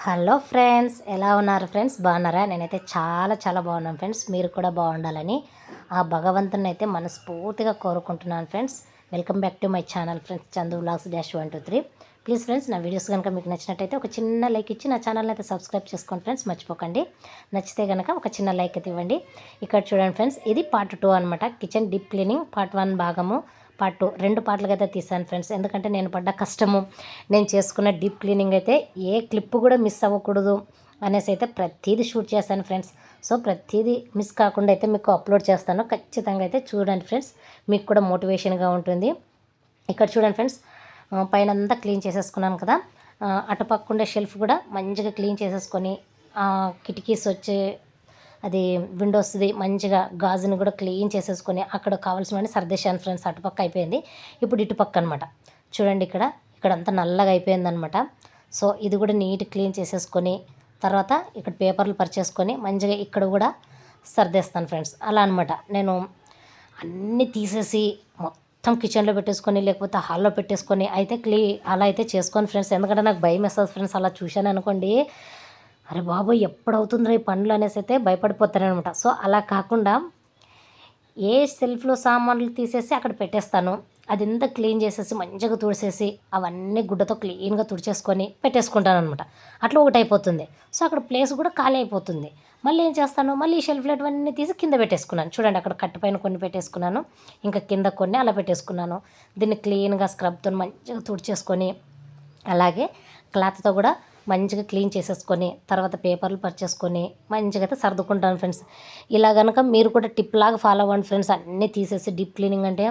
Hello friends, ఎలా ఉన్నారు friends? బాగున్నారా? నేనైతే చాలా బాగున్నాను ఫ్రెండ్స్. మీరు కూడా బాగుండాలని ఆ భగవంతుని అయితే మనస్ఫూర్తిగా కోరుకుంటున్నాను friends. Welcome back to my channel friends, Chandu vlogs -123. Please friends, నా వీడియోస్ కనుక మీకు నచ్చినట్టయితే ఒక చిన్న లైక్ ఇచ్చి నా ఛానల్ని అయితే సబ్స్క్రైబ్ చేసుకోండి ఫ్రెండ్స్, మర్చిపోకండి. నచ్చితే కనుక ఒక చిన్న లైక్ అయితే ఇవ్వండి. ఇక్కడ చూడండి ఫ్రెండ్స్, ఇది పార్ట్ 2 అనమాట. కిచెన్ డీప్ క్లీనింగ్ పార్ట్ 1 భాగము, పార్ట్ 2 2 పార్ట్లుగా అయితే తీసాను ఫ్రెండ్స్. ఎందుకంటే నేను పడ్డ కష్టము, నేను చేసుకున్న డీప్ క్లీనింగ్ అయితే ఏ క్లిప్ కూడా మిస్ అవ్వకూడదు అనేసి అయితే ప్రతిదీ షూట్ చేశాను ఫ్రెండ్స్. సో ప్రతిదీ మిస్ కాకుండా అయితే మీకు అప్లోడ్ చేస్తాను. ఖచ్చితంగా అయితే చూడండి ఫ్రెండ్స్, మీకు కూడా మోటివేషన్గా ఉంటుంది. ఇక్కడ చూడండి ఫ్రెండ్స్, పైన అంతా క్లీన్ చేసేసుకున్నాను కదా. అటుపక్కుండే షెల్ఫ్ కూడా మంచిగా క్లీన్ చేసేసుకొని, కిటికీస్ వచ్చే అది విండోస్ది మంచిగా గాజుని కూడా క్లీన్ చేసేసుకొని అక్కడ కావాల్సినవన్నీ సర్దేశాను ఫ్రెండ్స్. అటుపక్క అయిపోయింది. ఇప్పుడు ఇటుపక్క అనమాట. చూడండి, ఇక్కడ అంతా నల్లగా అయిపోయిందనమాట. సో ఇది కూడా నీట్ క్లీన్ చేసేసుకొని తర్వాత ఇక్కడ పేపర్లు పరిచేసుకొని మంచిగా ఇక్కడ కూడా సర్దేస్తాను ఫ్రెండ్స్. అలా అనమాట. నేను అన్నీ తీసేసి మొత్తం కిచెన్లో పెట్టేసుకొని లేకపోతే హాల్లో పెట్టేసుకొని అయితే అలా అయితే చేసుకోను ఫ్రెండ్స్. ఎందుకంటే నాకు భయం వేస్తుంది ఫ్రెండ్స్. అలా చూశాను అనుకోండి, అరే బాబోయ్ ఎప్పుడవుతుందిరా ఈ పనులు అనేసి అయితే భయపడిపోతానమాట. సో అలా కాకుండా ఏ సెల్ఫ్లో సామాన్లు తీసేసి అక్కడ పెట్టేస్తాను. అదంతా క్లీన్ చేసేసి మంచిగా తుడిసేసి అవన్నీ గుడ్డతో క్లీన్గా తుడిచేసుకొని పెట్టేసుకుంటాను అనమాట. అట్లా ఒకటి అయిపోతుంది. సో అక్కడ ప్లేస్ కూడా ఖాళీ అయిపోతుంది. మళ్ళీ ఏం చేస్తాను, మళ్ళీ ఈ షెల్ఫ్లో అన్నీ తీసి కింద పెట్టేసుకున్నాను. చూడండి, అక్కడ కట్టు పైన కొన్ని పెట్టేసుకున్నాను, ఇంకా కింద కొన్ని అలా పెట్టేసుకున్నాను. దీన్ని క్లీన్గా స్క్రబ్తో మంచిగా తుడిచేసుకొని అలాగే క్లాత్తో కూడా మంచిగా క్లీన్ చేసేసుకొని తర్వాత పేపర్లు పరిచేసుకొని మంచిగా అయితే సర్దుకుంటాను ఫ్రెండ్స్. ఇలా కనుక మీరు కూడా టిప్ లాగా ఫాలో అవ్వండి ఫ్రెండ్స్. అన్నీ తీసేసి డీప్ క్లీనింగ్ అంటే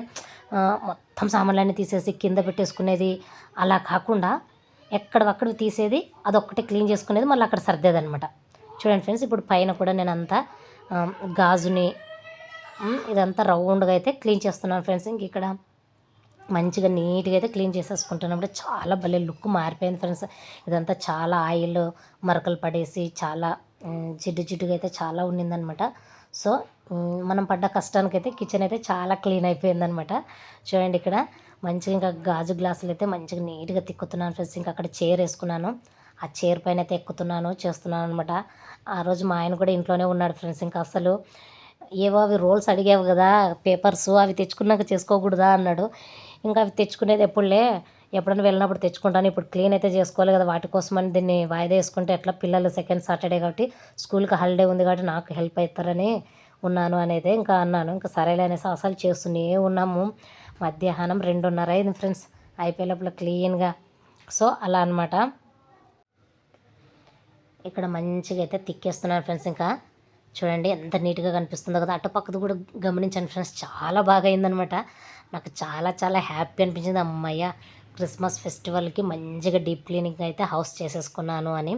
మొత్తం సామాన్లన్నీ తీసేసి కింద పెట్టేసుకునేది అలా కాకుండా ఎక్కడక్కడ తీసేది అదొక్కటే క్లీన్ చేసుకునేది మళ్ళీ అక్కడ సర్దేదనమాట. చూడండి ఫ్రెండ్స్, ఇప్పుడు పైన కూడా నేను అంతా గాజుని ఇదంతా రౌండ్గా అయితే క్లీన్ చేస్తున్నాను ఫ్రెండ్స్. ఇంక ఇక్కడ మంచిగా నీట్గా అయితే క్లీన్ చేసేసుకుంటున్నప్పుడు చాలా భలే లుక్ మారిపోయింది ఫ్రెండ్స్. ఇదంతా చాలా ఆయిల్ మరకలు పడేసి చాలా జిడ్డుగా అయితే చాలా ఉండిందనమాట. సో మనం పడ్డ కష్టానికైతే కిచెన్ అయితే చాలా క్లీన్ అయిపోయిందనమాట. చూడండి, ఇక్కడ మంచిగా ఇంకా గాజు గ్లాసులు అయితే మంచిగా నీట్గా తిక్కుతున్నాను ఫ్రెండ్స్. ఇంకా అక్కడ చైర్ వేసుకున్నాను, ఆ చైర్ పైన అయితే ఎక్కుతున్నాను చేస్తున్నాను అనమాట. ఆ రోజు మా ఆయన కూడా ఇంట్లోనే ఉన్నాడు ఫ్రెండ్స్. ఇంకా అసలు ఏవో అవి రోల్స్ అడిగావు కదా, పేపర్స్ అవి తెచ్చుకున్నాక చేసుకోకూడదా అన్నాడు. ఇంకా అవి తెచ్చుకునేది ఎప్పుడైనా వెళ్ళినప్పుడు తెచ్చుకుంటాను. ఇప్పుడు క్లీన్ అయితే చేసుకోవాలి కదా, వాటి కోసమని దీన్ని వాయిదా వేసుకుంటే ఎట్లా, పిల్లలు సెకండ్ సాటర్డే కాబట్టి స్కూల్కి హాలిడే ఉంది కాబట్టి నాకు హెల్ప్ అవుతారని ఉన్నాను అనేది ఇంకా అన్నాను. ఇంకా సరేలే అనేసి అసలు చేస్తూనే ఉన్నాము. మధ్యాహ్నం 2:30 అయింది ఫ్రెండ్స్ అయిపోయే లోపల క్లీన్గా. సో అలా అనమాట. ఇక్కడ మంచిగా అయితే తిక్కేస్తున్నాను ఫ్రెండ్స్. ఇంకా చూడండి ఎంత నీట్గా కనిపిస్తుందో కదా. అటుపక్కది కూడా గమనించాను ఫ్రెండ్స్, చాలా బాగా అయిందనమాట. నాకు చాలా హ్యాపీ అనిపించింది. అమ్మయ్య, క్రిస్మస్ ఫెస్టివల్కి మంచిగా డీప్ క్లీనింగ్ అయితే హౌస్ చేసేసుకున్నాను అని.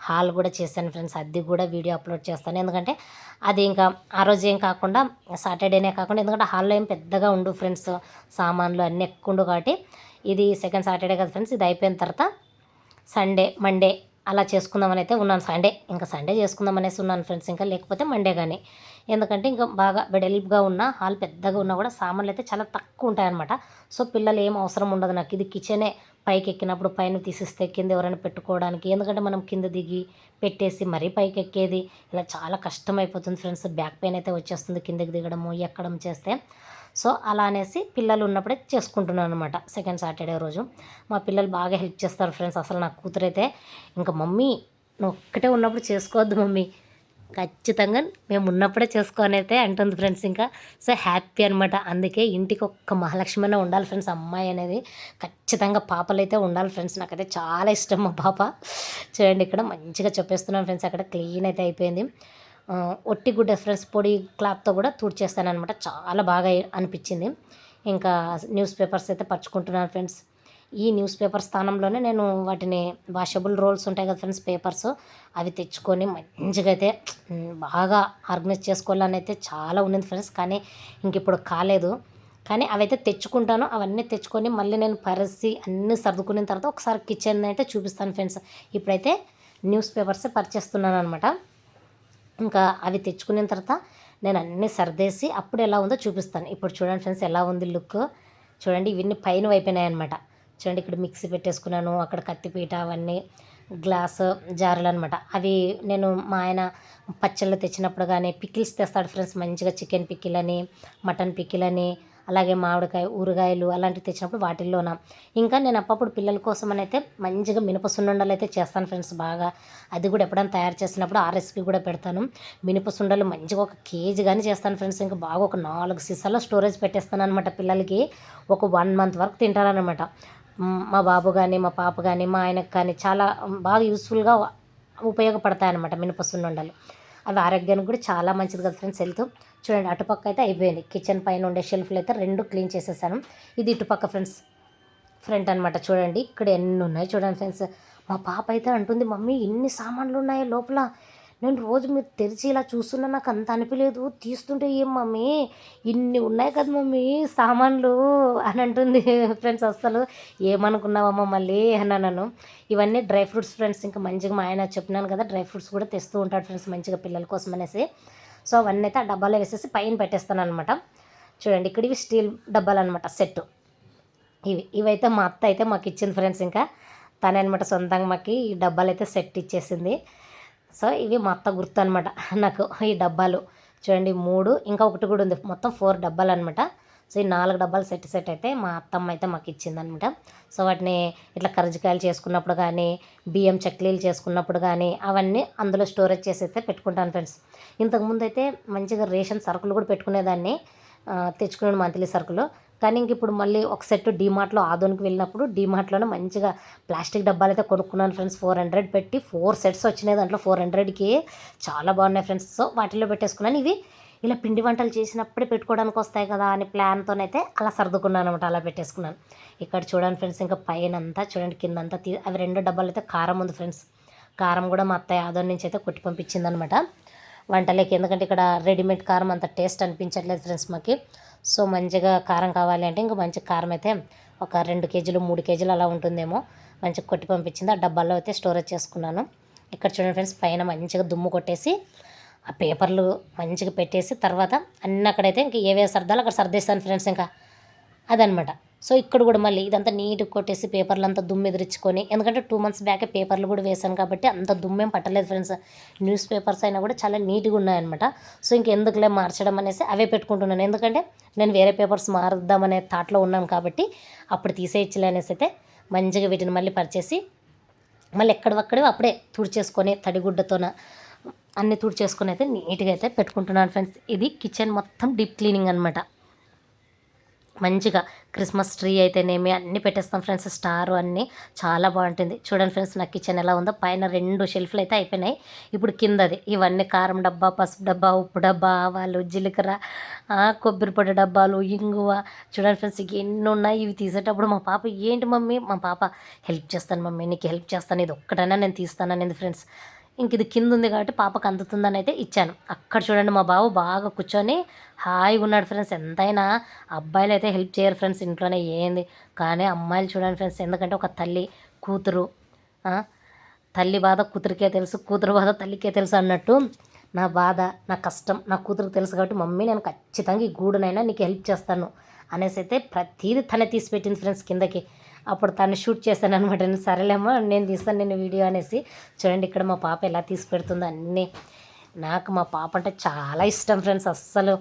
హాల్ కూడా చేశాను ఫ్రెండ్స్, అది కూడా వీడియో అప్లోడ్ చేస్తాను. ఎందుకంటే అది ఇంకా ఆ రోజు ఏం కాకుండా సాటర్డేనే కాకుండా, ఎందుకంటే హాల్లో ఏం పెద్దగా ఉండు ఫ్రెండ్స్, సామాన్లు అన్నీ ఎక్కువ ఉండు కాబట్టి ఇది సెకండ్ సాటర్డే కదా ఫ్రెండ్స్. ఇది అయిపోయిన తర్వాత సండే మండే అలా చేసుకుందామని అయితే ఉన్నాను. సండే చేసుకుందాం అనేసి ఉన్నాను ఫ్రెండ్స్. ఇంకా లేకపోతే మండే కానీ, ఎందుకంటే ఇంకా బాగా వెడల్పుగా ఉన్న హాల్ పెద్దగా ఉన్నా కూడా సామాన్లు అయితే చాలా తక్కువ ఉంటాయన్నమాట. సో పిల్లలు ఏం అవసరం ఉండదు నాకు. ఇది కిచెనే, పైకి ఎక్కినప్పుడు పైన తీసిస్తే కింద ఎవరైనా పెట్టుకోవడానికి, ఎందుకంటే మనం కింద దిగి పెట్టేసి మరీ పైకి ఎక్కేది ఇలా చాలా కష్టం అయిపోతుంది ఫ్రెండ్స్. బ్యాక్ పెయిన్ అయితే వచ్చేస్తుంది కిందకి దిగడము ఎక్కడం చేస్తే. సో అలా అనేసి పిల్లలు ఉన్నప్పుడే చేసుకుంటున్నాను అనమాట. సెకండ్ సాటర్డే రోజు మా పిల్లలు బాగా హెల్ప్ చేస్తారు ఫ్రెండ్స్. అసలు నా కూతురైతే ఇంకా మమ్మీ నువ్వు ఒక్కటే ఉన్నప్పుడు చేసుకోవద్దు మమ్మీ, ఖచ్చితంగా మేము ఉన్నప్పుడే చేసుకొని అయితే అంటుంది ఫ్రెండ్స్. ఇంకా సో హ్యాపీ అనమాట. అందుకే ఇంటికి ఒక్క మహాలక్ష్మి అనే ఉండాలి ఫ్రెండ్స్. అమ్మాయి అనేది ఖచ్చితంగా పాపలు అయితే ఉండాలి ఫ్రెండ్స్. నాకైతే చాలా ఇష్టం మా పాప. చూడండి, ఇక్కడ మంచిగా చెప్పేస్తున్నాను ఫ్రెండ్స్. అక్కడ క్లీన్ అయితే అయిపోయింది. ఒట్టి గుడ్డ ఫ్రెండ్స్ పొడి క్లాత్తో కూడా తుడిచేస్తాను అనమాట. చాలా బాగా అనిపించింది. ఇంకా న్యూస్ పేపర్స్ అయితే పరుచుకుంటున్నాను ఫ్రెండ్స్. ఈ న్యూస్ పేపర్ స్థానంలోనే నేను వాటిని వాషబుల్ రోల్స్ ఉంటాయి కదా ఫ్రెండ్స్, పేపర్స్ అవి తెచ్చుకొని మంచిగా అయితే బాగా ఆర్గనైజ్ చేసుకోవాలని అయితే చాలా ఉన్నది ఫ్రెండ్స్. కానీ ఇంక ఇప్పుడు కాలేదు. కానీ అవైతే తెచ్చుకుంటాను. అవన్నీ తెచ్చుకొని మళ్ళీ నేను పరిసి అన్నీ సర్దుకున్న తర్వాత ఒకసారి కిచెన్ అయితే చూపిస్తాను ఫ్రెండ్స్. ఇప్పుడైతే న్యూస్ పేపర్సే పరిచేస్తున్నాను అనమాట. ఇంకా అవి తెచ్చుకున్న తర్వాత నేను అన్నీ సర్దేసి అప్పుడు ఎలా ఉందో చూపిస్తాను. ఇప్పుడు చూడండి ఫ్రెండ్స్ ఎలా ఉంది లుక్. చూడండి, ఇవన్నీ పైన అయిపోయినాయి అనమాట. చూడండి, ఇక్కడ మిక్సీ పెట్టేసుకున్నాను, అక్కడ కత్తిపీట అవన్నీ గ్లాస్ జారులు అనమాట. అవి నేను మా ఆయన పచ్చళ్ళు తెచ్చినప్పుడు కానీ పికిల్స్ తెస్తాడు ఫ్రెండ్స్, మంచిగా చికెన్ పికిల్ అని, మటన్ పికిల్ అని, అలాగే మామిడికాయ ఊరగాయలు అలాంటివి తెచ్చినప్పుడు వాటిల్లోన. ఇంకా నేను అప్పుడప్పుడు పిల్లల కోసం అని అయితే మంచిగా మినప సున్నుండలు అయితే చేస్తాను ఫ్రెండ్స్ బాగా. అది కూడా ఎప్పుడైనా తయారు చేసినప్పుడు ఆ రెసిపీ కూడా పెడతాను. మినప సుండలు మంచిగా ఒక కేజీ కానీ చేస్తాను ఫ్రెండ్స్. ఇంకా బాగా ఒక 4 సీసాల్లో స్టోరేజ్ పెట్టేస్తాను అనమాట. పిల్లలకి ఒక 1 మంత్ వరకు తింటారనమాట. మా బాబు కానీ మా పాప కానీ మా ఆయనకు కానీ చాలా బాగా యూస్ఫుల్గా ఉపయోగపడతాయన్నమాట మినప సున్నుండలు. అవి ఆరోగ్యానికి కూడా చాలా మంచిది కదా ఫ్రెండ్స్, హెల్త్. చూడండి అటుపక్క అయితే అయిపోయింది. కిచెన్ పైన ఉండే షెల్ఫ్లు అయితే 2 క్లీన్ చేసేసాను. ఇది ఇటుపక్క ఫ్రెండ్స్, ఫ్రంట్ అనమాట. చూడండి ఇక్కడ ఎన్ని ఉన్నాయి చూడండి ఫ్రెండ్స్. మా పాప అయితే అంటుంది, మమ్మీ ఇన్ని సామాన్లు ఉన్నాయి లోపల, నేను రోజు మీరు తెరిచి ఇలా చూస్తున్నా నాకు అంత అనిపించలేదు, తీస్తుంటే ఏం మమ్మీ ఇన్ని ఉన్నాయి కదా మమ్మీ సామాన్లు అని అంటుంది ఫ్రెండ్స్. అస్సలు ఏమనుకున్నావమ్మా మళ్ళీ అన్నాను. ఇవన్నీ డ్రై ఫ్రూట్స్ ఫ్రెండ్స్. ఇంకా మంచిగా మా ఆయన చెప్పినాను కదా, డ్రై ఫ్రూట్స్ కూడా తెస్తూ ఉంటాడు ఫ్రెండ్స్ మంచిగా పిల్లల కోసం అనేసి. సో అవన్నీ అయితే ఆ డబ్బాలో వేసేసి పైన పెట్టేస్తాను అనమాట. చూడండి ఇక్కడ ఇవి స్టీల్ డబ్బాలు అనమాట, సెట్. ఇవైతే మా అత్త అయితే మాకు ఇచ్చింది ఫ్రెండ్స్. ఇంకా తనే అనమాట సొంతంగా మాకు ఈ డబ్బాలు అయితే సెట్ ఇచ్చేసింది. సో ఇవి మా అత్త గుర్తు అనమాట నాకు ఈ డబ్బాలు. చూడండి 3 ఇంకా ఒకటి కూడా ఉంది, మొత్తం 4 డబ్బాలు అనమాట. సో ఈ 4 డబ్బాలు సెట్ అయితే మా అత్తమ్మ అయితే మాకు ఇచ్చిందనమాట. సో వాటిని ఇట్లా కర్జికాయలు చేసుకున్నప్పుడు కానీ, బియ్యం చక్లీలు చేసుకున్నప్పుడు కానీ అవన్నీ అందులో స్టోరేజ్ చేసి అయితే పెట్టుకుంటాను ఫ్రెండ్స్. ఇంతకుముందు అయితే మంచిగా రేషన్ సరుకులు కూడా పెట్టుకునేదాన్ని, తెచ్చుకునే మంత్లీ సరుకులు. కానీ ఇంక ఇప్పుడు మళ్ళీ ఒక సెట్ డీమార్ట్లో ఆదోనికి వెళ్ళినప్పుడు డీమార్ట్లోనే మంచిగా ప్లాస్టిక్ డబ్బాలు అయితే కొనుక్కున్నాను ఫ్రెండ్స్. 400 పెట్టి 4 సెట్స్ వచ్చినాయి దాంట్లో. 400కి చాలా బాగున్నాయి ఫ్రెండ్స్. సో వాటిల్లో పెట్టేసుకున్నాను. ఇవి ఇలా పిండి వంటలు చేసినప్పుడే పెట్టుకోవడానికి వస్తాయి కదా అని ప్లాన్తోనైతే అలా సర్దుకున్నాను అనమాట, అలా పెట్టేసుకున్నాను. ఇక్కడ చూడండి ఫ్రెండ్స్, ఇంకా పైన అంతా చూడండి, కిందంతా అవి 2 డబ్బాలు అయితే కారం ఉంది ఫ్రెండ్స్. కారం కూడా మా అత్తయ్య ఆదోని నుంచి అయితే కొట్టి పంపించింది అనమాట వంటలకి. ఎందుకంటే ఇక్కడ రెడీమేడ్ కారం అంత టేస్ట్ అనిపించట్లేదు ఫ్రెండ్స్ మాకు. సో మంచిగా కారం కావాలి అంటే ఇంకా మంచి కారం అయితే ఒక 2 కేజీలు 3 కేజీలు అలా ఉంటుందేమో, మంచిగా కొట్టి పంపించింది. ఆ డబ్బాల్లో అయితే స్టోరేజ్ చేసుకున్నాను. ఇక్కడ చూడండి ఫ్రెండ్స్, పైన మంచిగా దుమ్ము కొట్టేసి ఆ పేపర్లు మంచిగా పెట్టేసి తర్వాత అన్నీ అక్కడైతే ఇంక ఏవే సర్దాలు అక్కడ సర్దేస్తాను ఫ్రెండ్స్. ఇంకా అదనమాట. సో ఇక్కడ కూడా మళ్ళీ ఇదంతా నీట్గా కొట్టేసి పేపర్లు అంతా దుమ్ము ఎదిరించుకొని, ఎందుకంటే 2 మంత్స్ బ్యాకే పేపర్లు కూడా వేసాను కాబట్టి అంత దుమ్మేం పట్టలేదు ఫ్రెండ్స్. న్యూస్ పేపర్స్ అయినా కూడా చాలా నీట్గా ఉన్నాయన్నమాట. సో ఇంకెందుకులే మార్చడం అనేసి అవే పెట్టుకుంటున్నాను. ఎందుకంటే నేను వేరే పేపర్స్ మారుద్దామనే థాట్లో ఉన్నాను కాబట్టి అప్పుడు తీసేయచ్చులే అనేసి అయితే మంచిగా వీటిని మళ్ళీ పరిచేసి మళ్ళీ ఎక్కడవక్కడే అప్పుడే తుడిచేసుకొని తడిగుడ్డతోన అన్నీ తుడిచేసుకొని అయితే నీట్గా అయితే పెట్టుకుంటున్నాను ఫ్రెండ్స్. ఇది కిచెన్ మొత్తం డీప్ క్లీనింగ్ అనమాట. మంచిగా క్రిస్మస్ ట్రీ అయితేనేమి అన్నీ పెట్టేస్తాం ఫ్రెండ్స్, స్టారు అన్నీ చాలా బాగుంటుంది. చూడండి ఫ్రెండ్స్ నా కిచెన్ ఎలా ఉందో. పైన 2 షెల్ఫ్లు అయితే అయిపోయినాయి. ఇప్పుడు కిందది ఇవన్నీ కారం డబ్బా, పసుపు డబ్బా, ఉప్పు డబ్బా, ఆవాలు, జీలకర్ర, కొబ్బరి పొడి డబ్బాలు, ఇంగువ. చూడండి ఫ్రెండ్స్ ఎన్ని ఉన్నాయి. ఇవి తీసేటప్పుడు మా పాప ఏంటి మమ్మీ, మా పాప హెల్ప్ చేస్తాను మమ్మీ, నీకు హెల్ప్ చేస్తాను, ఇది ఒక్కటైనా నేను తీస్తాననేది ఫ్రెండ్స్. ఇంక ఇది కింద ఉంది కాబట్టి పాపకు అందుతుందని అయితే ఇచ్చాను. అక్కడ చూడండి మా బాబు బాగా కూర్చొని హాయిగా ఉన్నాడు ఫ్రెండ్స్. ఎంతైనా అబ్బాయిలు అయితే హెల్ప్ చేయరు ఫ్రెండ్స్ ఇంట్లోనే ఏంది, కానీ అమ్మాయిలు చూడండి ఫ్రెండ్స్. ఎందుకంటే ఒక తల్లి కూతురు, తల్లి బాధ కూతురికే తెలుసు, కూతురు బాధ తల్లికే తెలుసు అన్నట్టు నా బాధ, నా కష్టం నా కూతురికి తెలుసు కాబట్టి మమ్మీ నేను ఖచ్చితంగా ఈ గూడునైనా నీకు హెల్ప్ చేస్తాను అనేసి అయితే ప్రతీది తనే తీసి పెట్టింది ఫ్రెండ్స్ కిందకి. అప్పుడు తను షూట్ చేశాను అనమాట. నేను సరేలేమో నేను తీస్తాను నేను వీడియో అనేసి. చూడండి ఇక్కడ మా పాప ఎలా తీసి పెడుతుందో అన్నీ. నాకు మా పాప అంటే చాలా ఇష్టం ఫ్రెండ్స్, అస్సలు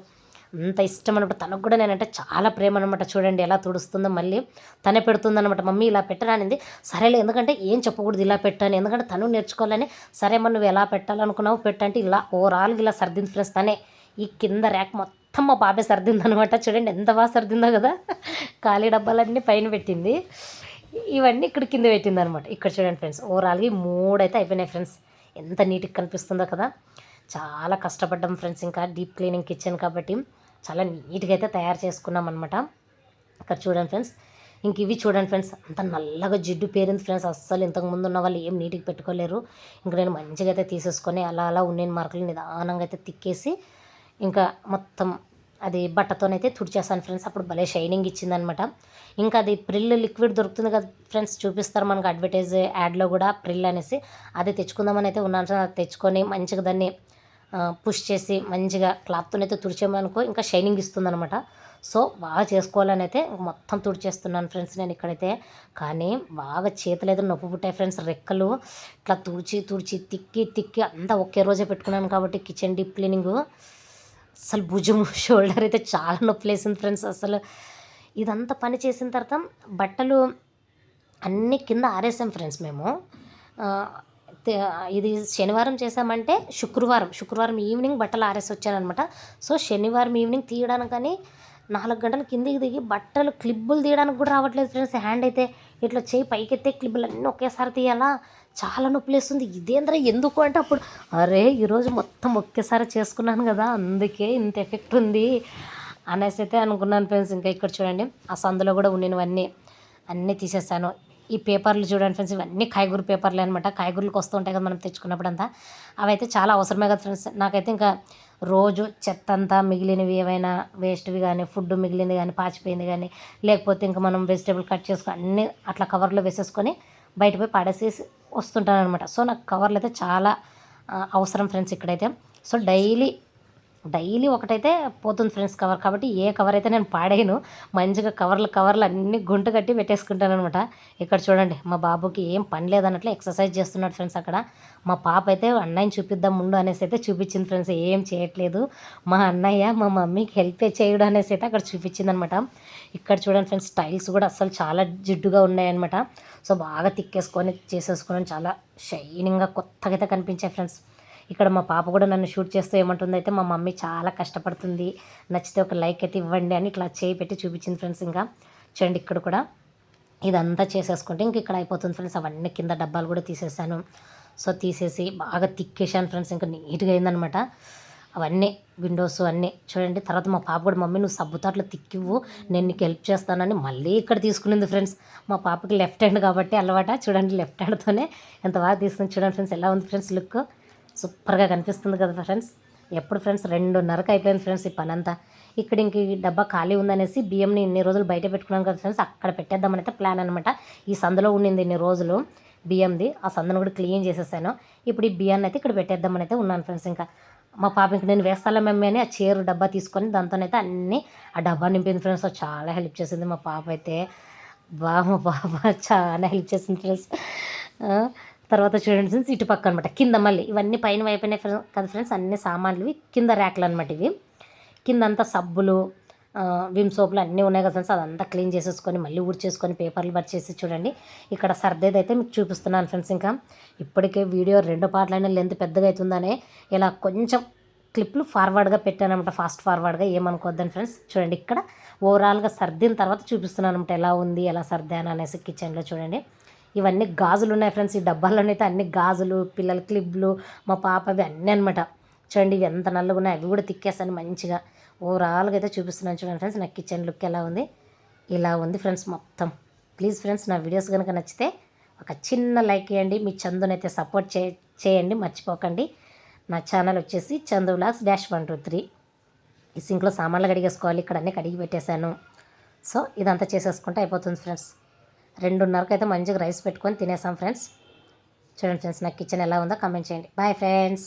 అంత ఇష్టం అనమాట. తనకు కూడా నేనంటే చాలా ప్రేమ అనమాట. చూడండి ఎలా తుడుస్తుందో, మళ్ళీ తనే పెడుతుందనమాట. మమ్మీ ఇలా పెట్టరానింది, సరేలే ఎందుకంటే ఏం చెప్పకూడదు ఇలా పెట్టాను, ఎందుకంటే తను నేర్చుకోవాలని. సరే మరి నువ్వు ఎలా పెట్టాలనుకున్నావు పెట్టంటే ఇలా ఓవరాల్గా ఇలా సర్దింది ఫ్రెండ్స్ తనే. ఈ కింద ర్యాక్ మొత్తం మా పాపే సర్దిందనమాట. చూడండి ఎంత బాగా సర్దిందో కదా, ఖాళీ డబ్బాలన్నీ పైన పెట్టింది, ఇవన్నీ ఇక్కడ కింద పెట్టింది అనమాట. ఇక్కడ చూడండి ఫ్రెండ్స్ ఓవరాల్గా 3 అయితే అయిపోయినాయి ఫ్రెండ్స్. ఎంత నీట్గా కనిపిస్తుందో కదా. చాలా కష్టపడ్డాం ఫ్రెండ్స్. ఇంకా డీప్ క్లీనింగ్ కిచెన్ కాబట్టి చాలా నీట్గా అయితే తయారు చేసుకున్నాం అనమాట. ఇక్కడ చూడండి ఫ్రెండ్స్, ఇంక ఇవి చూడండి ఫ్రెండ్స్, అంత నల్లగా జిడ్డు పేరింది ఫ్రెండ్స్. అస్సలు ఇంతకుముందు ఉన్న వాళ్ళు ఏం నీట్గా పెట్టుకోలేరు. ఇంక నేను మంచిగా అయితే తీసేసుకొని అలా అలా ఉన్న మార్కులు నిదానంగా అయితే తిక్కేసి ఇంకా మొత్తం అది బట్టతోనైతే తుడిచేస్తాను ఫ్రెండ్స్. అప్పుడు భలే షైనింగ్ ఇచ్చిందనమాట. ఇంకా అది ప్రిల్ లిక్విడ్ దొరుకుతుంది కదా ఫ్రెండ్స్, చూపిస్తారు మనకు అడ్వర్టైజ్ యాడ్లో కూడా ప్రిల్ అనేసి. అది తెచ్చుకుందామని అయితే ఉన్నాను. తెచ్చుకొని మంచిగా దాన్ని పుష్ చేసి మంచిగా క్లాత్తోనైతే తుడిచామనుకో ఇంకా షైనింగ్ ఇస్తుందనమాట. సో బాగా చేసుకోవాలని అయితే మొత్తం తుడిచేస్తున్నాను ఫ్రెండ్స్ నేను ఇక్కడైతే. కానీ బాగా చేతులైతే నొప్పి పుట్టాయి ఫ్రెండ్స్. రెక్కలు ఇట్లా తుడిచి తుడిచి తిక్కి తిక్కి అంతా ఒకే రోజే పెట్టుకున్నాను కాబట్టి కిచెన్ డీప్ క్లీనింగు అసలు భుజం షోల్డర్ అయితే చాలా నొప్పి లేసింది ఫ్రెండ్స్. అసలు ఇదంతా పని చేసిన తర్వాత బట్టలు అన్నీ కింద ఆరేసాం ఫ్రెండ్స్ మేము. ఇది శనివారం చేసామంటే శుక్రవారం ఈవినింగ్ బట్టలు ఆరేసి వచ్చానమాట. సో శనివారం ఈవినింగ్ తీయడానికని 4 గంటలు కిందికి దిగి బట్టలు క్లిబ్బులు తీయడానికి కూడా రావట్లేదు ఫ్రెండ్స్. హ్యాండ్ అయితే ఇట్లా చేయి పైకెత్తే క్లిబ్బులు అన్నీ ఒకేసారి తీయాలా, చాలా నొప్పిలేస్తుంది. ఇదేంద్రా ఎందుకు అంటే అప్పుడు అరే ఈరోజు మొత్తం ఒకేసారి చేసుకున్నాను కదా అందుకే ఇంత ఎఫెక్ట్ ఉంది అనేసి అయితే అనుకున్నాను ఫ్రెండ్స్. ఇంకా ఇక్కడ చూడండి ఆ సందులో కూడా ఉన్నవన్నీ అన్నీ తీసేసాను. ఈ పేపర్లు చూడండి ఫ్రెండ్స్, ఇవన్నీ కాయగూర పేపర్లే అనమాట. కాయగూరలకు వస్తూ ఉంటాయి కదా మనం తెచ్చుకున్నప్పుడు అంతా, అవైతే చాలా అవసరమే కదా ఫ్రెండ్స్. నాకైతే ఇంకా రోజు చెత్త అంతా మిగిలినవి ఏవైనా వేస్ట్వి కానీ ఫుడ్ మిగిలింది కానీ పాచిపోయింది కానీ లేకపోతే ఇంకా మనం వెజిటేబుల్ కట్ చేసుకొని అన్నీ అట్లా కవర్లో వేసేసుకొని బయట పోయి పడేసేసి వస్తుంటాను అనమాట. సో నాకు కవర్లు అయితే చాలా అవసరం ఫ్రెండ్స్ ఇక్కడైతే. సో డైలీ ఒకటైతే పోతుంది ఫ్రెండ్స్ కవర్. కాబట్టి ఏ కవర్ అయితే నేను పాడేయను, మంచిగా కవర్లు అన్నీ గుంట కట్టి పెట్టేసుకుంటాను అనమాట. ఇక్కడ చూడండి మా బాబుకి ఏం పని లేదన్నట్లు ఎక్సర్సైజ్ చేస్తున్నాడు ఫ్రెండ్స్ అక్కడ. మా పాప అయితే అన్నయ్యని చూపిద్దాం ముందు అనేసి అయితే చూపించింది ఫ్రెండ్స్. ఏం చేయట్లేదు మా అన్నయ్య మా మమ్మీకి హెల్ప్ చేయడం అనేసి అయితే అక్కడ చూపించింది అనమాట. ఇక్కడ చూడండి ఫ్రెండ్స్ టైల్స్ కూడా అసలు చాలా జిడ్డుగా ఉన్నాయన్నమాట. సో బాగా తిక్కేసుకొని చేసేసుకొని చాలా షైనింగ్గా కొత్తగా అయితే కనిపించాయి ఫ్రెండ్స్. ఇక్కడ మా పాప కూడా నన్ను షూట్ చేస్తూ ఏమంటుంది అయితే మా మమ్మీ చాలా కష్టపడుతుంది, నచ్చితే ఒక లైక్ అయితే ఇవ్వండి అని ఇట్లా చేయి పెట్టి చూపించింది ఫ్రెండ్స్. ఇంకా చూడండి ఇక్కడ కూడా ఇదంతా చేసేసుకుంటే ఇంక ఇక్కడ అయిపోతుంది ఫ్రెండ్స్. అవన్నీ కింద డబ్బాలు కూడా తీసేసాను. సో తీసేసి బాగా తిక్కేసాను ఫ్రెండ్స్. ఇంకా నీట్గా అయిందనమాట అవన్నీ విండోస్ అన్నీ. చూడండి తర్వాత మా పాప కూడా మమ్మీ నువ్వు సబ్బుతాట్లు తిక్కివ్వు నేను నీకు హెల్ప్ చేస్తానని మళ్ళీ ఇక్కడ తీసుకునింది ఫ్రెండ్స్. మా పాపకి లెఫ్ట్ హ్యాండ్ కాబట్టి అలవాట. చూడండి లెఫ్ట్ హ్యాండ్తోనే ఎంత బాగా తీసుకుని చూడండి ఫ్రెండ్స్ ఎలా ఉంది ఫ్రెండ్స్ లుక్. సూపర్గా కనిపిస్తుంది కదా ఫ్రెండ్స్. ఎప్పుడు ఫ్రెండ్స్ 2:30కి అయిపోయింది ఫ్రెండ్స్ ఈ పని అంతా. ఇక్కడ ఇంక ఈ డబ్బా ఖాళీ ఉందనేసి బియ్యంని ఇన్ని రోజులు బయట పెట్టుకున్నాను కదా ఫ్రెండ్స్, అక్కడ పెట్టేద్దామని అయితే ప్లాన్ అనమాట. ఈ సందులో ఉండింది ఇన్ని రోజులు బియ్యంది, ఆ సందును కూడా క్లీన్ చేసేసాను. ఇప్పుడు ఈ బియ్యాన్ని అయితే ఇక్కడ పెట్టేద్దామని అయితే ఉన్నాను ఫ్రెండ్స్. ఇంకా మా పాప ఇంక నేను వేస్తాలే మమ్మీ అని ఆ చీర డబ్బా తీసుకొని దాంతోనైతే అన్నీ ఆ డబ్బా నింపింది ఫ్రెండ్స్. చాలా హెల్ప్ చేసింది మా పాప అయితే. మా పాప చాలా హెల్ప్ చేసింది ఫ్రెండ్స్. తర్వాత చూడండి ఫ్రెండ్స్ ఇటు పక్క అనమాట కింద మళ్ళీ ఇవన్నీ పైన వైపునే కదా ఫ్రెండ్స్ అన్ని సామాన్లు కింద ర్యాక్లు అనమాట. ఇవి కింద అంతా సబ్బులు విమ్ సోపులు అన్నీ ఉన్నాయి కదా ఫ్రెండ్స్. అదంతా క్లీన్ చేసేసుకొని మళ్ళీ ఊడ్చేసుకొని పేపర్లు పరిచేసి చూడండి ఇక్కడ సర్దేది అయితే మీకు చూపిస్తున్నాను ఫ్రెండ్స్. ఇంకా ఇప్పటికే వీడియో 2 పార్ట్లైనా లెంత్ పెద్దగా అవుతుందనే ఇలా కొంచెం క్లిప్లు ఫార్వర్డ్గా పెట్టానమాట, ఫాస్ట్ ఫార్వర్డ్గా ఏమనుకోద్దని ఫ్రెండ్స్. చూడండి ఇక్కడ ఓవరాల్గా సర్దిన తర్వాత చూపిస్తున్నాను అనమాట ఎలా ఉంది ఎలా సర్దాను అనేసి కిచెన్లో. చూడండి ఇవన్నీ గాజులు ఉన్నాయి ఫ్రెండ్స్. ఈ డబ్బాల్లోనైతే అన్ని గాజులు పిల్లల క్లిప్లు మా పాపవి అన్నీ అనమాట. చూడండి ఇవి ఎంత నల్లగా ఉన్నాయి అవి కూడా తిక్కేస్తాను మంచిగా. ఓవరాల్గా అయితే చూపిస్తున్నాను చూడండి ఫ్రెండ్స్ నా కిచెన్ లుక్ ఎలా ఉంది. ఇలా ఉంది ఫ్రెండ్స్ మొత్తం. ప్లీజ్ ఫ్రెండ్స్ నా వీడియోస్ కనుక నచ్చితే ఒక చిన్న లైక్ ఇవ్వండి, మీ చందునైతే సపోర్ట్ చేయండి మర్చిపోకండి. నా ఛానల్ వచ్చేసి చందు వ్లాగ్స్ -123. ఈ సింక్లో సామాన్లు కడిగేసుకోవాలి, ఇక్కడ అన్నీ కడిగి పెట్టేశాను. సో ఇదంతా చేసేసుకుంటే అయిపోతుంది ఫ్రెండ్స్. 2:30కి అయితే మంచిగా రైస్ పెట్టుకొని తినేసాం ఫ్రెండ్స్. చూడండి ఫ్రెండ్స్ నా కిచెన్ ఎలా ఉందో కామెంట్ చేయండి. Bye friends.